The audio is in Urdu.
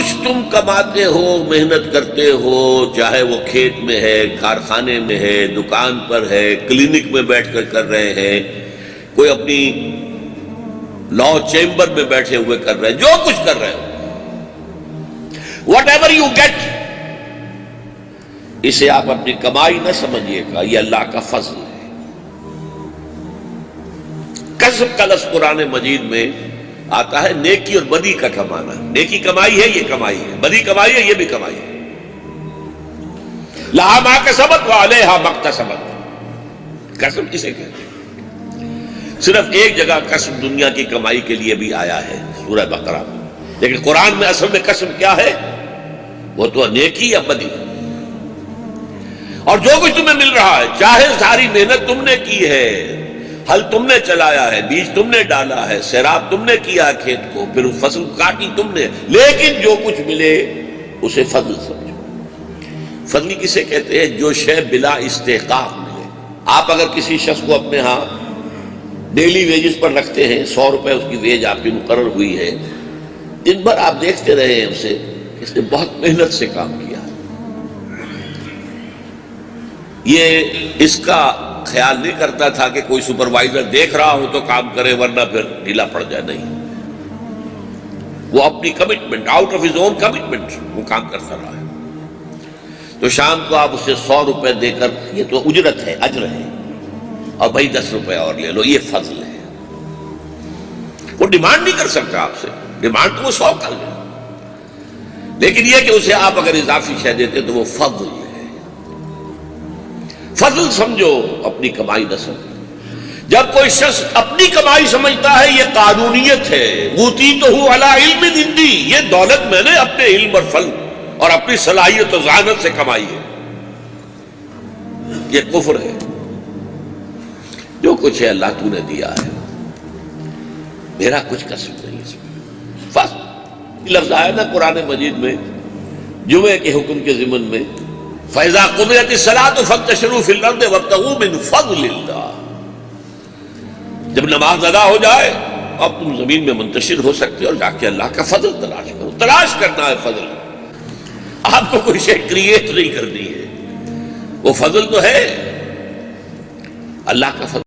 کچھ تم کماتے ہو، محنت کرتے ہو، چاہے وہ کھیت میں ہے، کارخانے میں ہے، دکان پر ہے، کلینک میں بیٹھ کر رہے ہیں، کوئی اپنی لا چیمبر میں بیٹھے ہوئے کر رہے ہیں، جو کچھ کر رہے ہو، واٹ ایور یو گیٹ، اسے آپ اپنی کمائی نہ سمجھیے گا، یہ اللہ کا فضل ہے۔ کسب کا لفظ قرآن مجید میں آتا ہے نیکی اور بدی کا کمانا۔ نیکی کمائی ہے، یہ کمائی ہے، بدی کمائی ہے، یہ بھی کمائی ہے۔ لہا ما کسبت وعلیہا ما اکتسبت، کسب کسے کہتے ہیں؟ صرف ایک جگہ کسب دنیا کی کمائی کے لیے بھی آیا ہے، سورہ بقرہ میں، لیکن قرآن میں اصل میں کسب کیا ہے؟ وہ تو نیکی یا بدی۔ اور جو کچھ تمہیں مل رہا ہے، چاہے ساری محنت تم نے کی ہے، ہل تم نے چلایا ہے، بیج تم نے ڈالا ہے، سیراب تم نے کیا ہے کھیت کو، پھر فصل کاٹی تم نے، لیکن جو کچھ ملے اسے فضل سمجھو۔ فضل کسے کہتے ہیں؟ جو شے بلا استحقاق ملے۔ آپ اگر کسی شخص کو اپنے ہاں ڈیلی ویجز پر رکھتے ہیں، 100 روپے اس کی ویج آپ کی مقرر ہوئی ہے، دن بھر آپ دیکھتے رہے ہیں اسے، اس نے بہت محنت سے کام کیا، یہ اس کا خیال نہیں کرتا تھا کہ کوئی سپروائزر دیکھ رہا ہو تو کام کرے ورنہ پھر ڈھیلا پڑ جائے، نہیں، وہ اپنی commitment, out of his own commitment وہ کام کرتا رہا ہے۔ تو شام کو آپ اسے 100 روپے دے کر، یہ تو اجرت ہے، اجر ہے، اور بھائی 10 روپے اور لے لو، یہ فضل ہے۔ وہ ڈیمانڈ نہیں کر سکتا آپ سے، ڈیمانڈ تو وہ 100 کر لے، لیکن یہ کہ اسے آپ اگر اضافی شے دیتے تو وہ فضل ہے۔ فضل سمجھو، اپنی کمائی نہ سمجھو۔ جب کوئی شخص اپنی کمائی سمجھتا ہے یہ قانونیت ہے، اوتیتہ علی علم عندی، یہ دولت میں نے اپنے علم اور فضل اور اپنی صلاحیت و ذہانت سے کمائی ہے، یہ کفر ہے۔ جو کچھ ہے اللہ تو نے دیا ہے، میرا کچھ قسم نہیں اس میں۔ فضل لفظ آیا نا قرآن مجید میں جمعے کے حکم کے ضمن میں، فَإِذَا قُضِيَتِ الصَّلَاةُ فَانتَشِرُوا فِي الْأَرْضِ وَابْتَغُوا مِنْ فَضْلِ اللَّهِ، جب نماز ادا ہو جائے اب تم زمین میں منتشر ہو سکتے اور جا کے اللہ کا فضل تلاش کرو۔ تلاش کرنا ہے فضل، آپ کو کوئی شے کریٹ نہیں کرنی ہے، وہ فضل تو ہے اللہ کا فضل۔